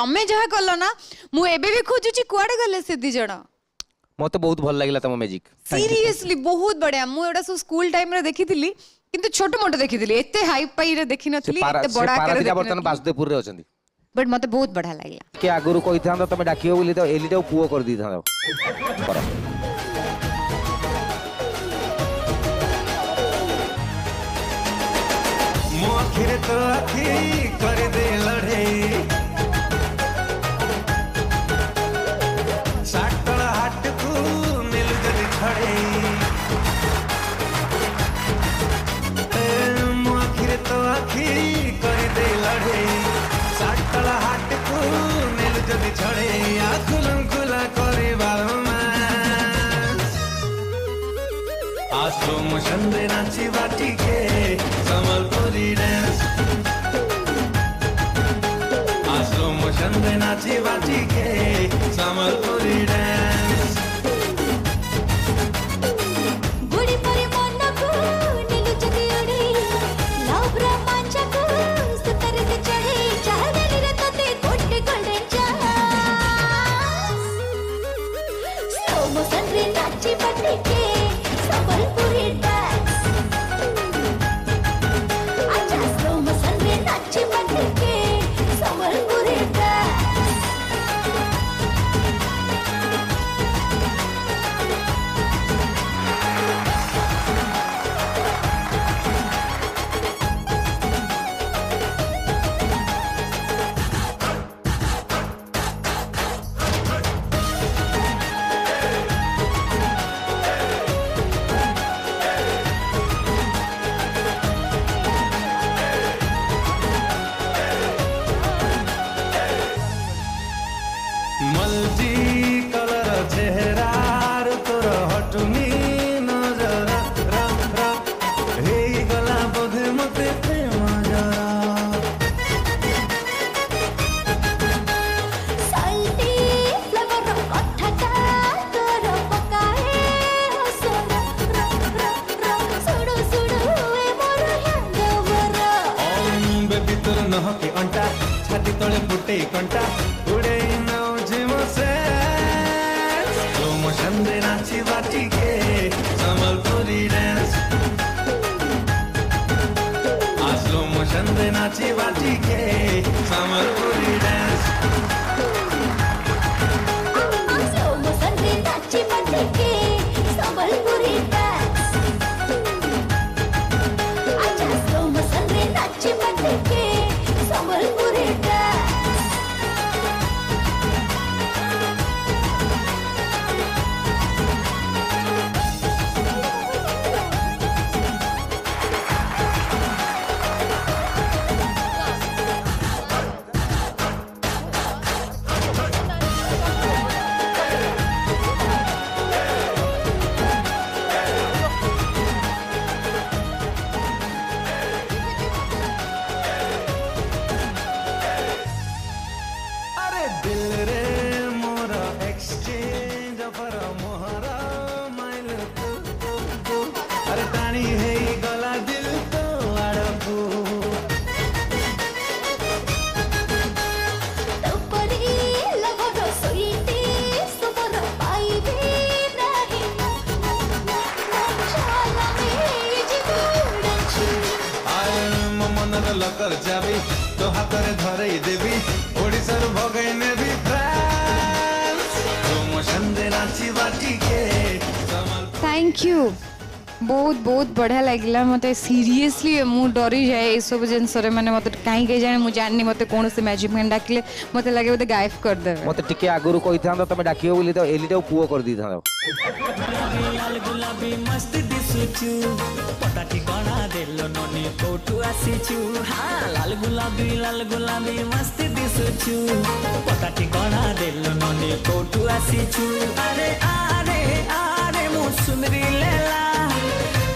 तमे जहा कल ना मु एबे भी खोजुची कुआडे गले से दी जण मते बहुत भल लागला तम मैजिक सीरियसली बहुत बढ़िया मु एडा सब स्कूल टाइम रे देखिथिली किंतु छोट मोट देखिथिली एते हाई पाई रे देखि नथली एते बडा आकार रे बर्तन वासुदेवपुर रे अछंती बट मते बहुत बढ़िया लागला के आगुरु कहि थांदा तमे डाकियो बोली तो एलिटा पुओ कर दी थांदा पर मो आखिर तो आखी कर दे लड़े साटला हाट को मिल गई खड़े मो आखिर तो आखी कर दे लड़े साटला हाट को मिल गई छड़े आखुलम खुला करे बारमा आसो मुशंदे नाची बाटी के संबलपुरी डांस आसो मुशंदे नाची बाटी के संबलपुरी डांस गुड़ी परे मन को नीलू जदी उड़ी लव रोमांच को सुतर से चढ़े चाहनी रे तते कोटे गोल्डन चांस स्लो मोशन रे नाची बाटी के संबलपुरी डांस आजा स्लो मोशन रे नाची बाटी के संबलपुरी डांस मल्टी कलर चेहरा तोर हटुनी नजर हे गला बोधे मते प्रेम जरा साल्टी फ्लेवर कथाटा तोर पकाए हसना सुडु सुडु ए मोर हैंगओवर ओम बेबी तोर नहके अंटा छाती तळे फुटे कंटा उड़े नौजे मसे स्लो मोशन दे नाची बाटी के संबलपुरी डांस आ स्लो मोशन दे नाची बाटी के संबलपुरी डांस स्लो मोशन रे नाची बाटी के संबलपुरी डांस आजा स्लो मोशन रे नाची बाटी के संबलपुरी डांस अरे दिल रे मोरा एक्सचेंज पर मोहरा माइल तू अरे टाणी है गला दिल तो आड़कू तोपरी लवर सोईती सुपर पाइबे नाही शाला में जिबुडची आय मनर लकर जाबी तो हाथ रे धरे देवी ओडिसर भगैने भी फ्रांस प्रमोशन दे नाची बाटी के थैंक यू बहुत बहुत बढ़िया लगिला मते सीरियसली मु डरी जाए ए सब जिनस रे माने मते काई के जाने मु जाननी मते कोन से मैजिक मैन डाकिले मते लागे मते गायब कर देबे मते टिके आगुरु कहि थांदा तमे डाकियो बोली तो एलिटा पुओ कर दी थांदा लाल गुलाबी मस्त दिसुचु पता ठिकाना देलो ननी कोठु आसीचु हाँ लाल गुलाबी मस्त दिसुचु पता ठिकाना देलो ननी कोठु आसीचु अरे आरे आरे मु सुंदरी लेला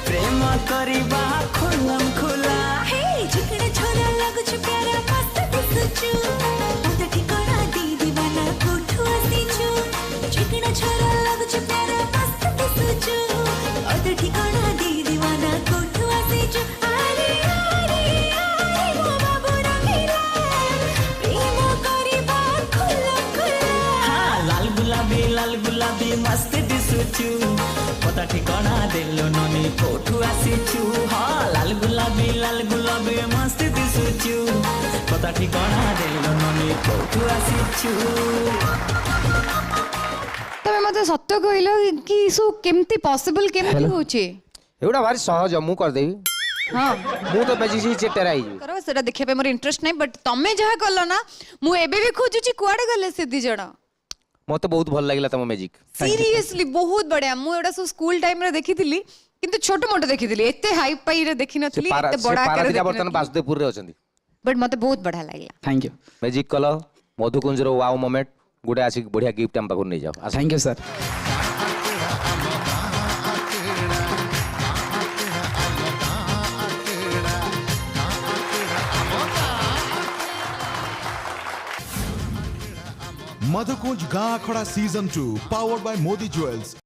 प्रेम करिबा खुलम खुला हे जिकड़े छोरा लगु छु प्यारा मस्त दिसुचु पता ठिकाना दी दीवाना कोठु आसीचु जिकड़े छोरा लगु छु प्यारा मस्त दिसुचु पता ठिकाना दी दीवाना कोठु आसीचु अरे अरे अरे मो बाबू रंगीला प्रेम करिबा लाल गुलाबी मस्त दिसुचु पता ठिकाना देलो ननी कोठू आसीचु हाँ लाल गुलाबी मस्त दिसुचु पता ठिकाना देलो ननी कोठू आसीचु तमे मते सत्य कहलो कि सु केमती पॉसिबल केमती होचे एगुड़ा भारी सहज मु करदेवी हां मु तो बेजी चेटेरा ही करो सेटा देखिया पे मोर इंटरेस्ट नहीं बट तमे जहा कलो ना मु एबे भी खोजुची कुआडे गले से दी जण मते बहुत भल लागिला तम मैजिक सीरियसली बहुत बढ़िया मु एडा सो स्कूल टाइम रे देखिथिली किंतु छोट मोट देखिथिली एते हाई पाई रे देखि नथली एते बड़ा आकार रे बर्तन बासुदेवपुर रे अछंती बट मते बहुत बढ़िया लागला थैंक यू मैजिक कल मधुकुंज रो वाओ मोमेंट गुडे आसी बढ़िया गिफ्ट हम पाखु नै जाओ thank you sir Madhukunj Ga Khoda Season 2, powered by Modi Jewels.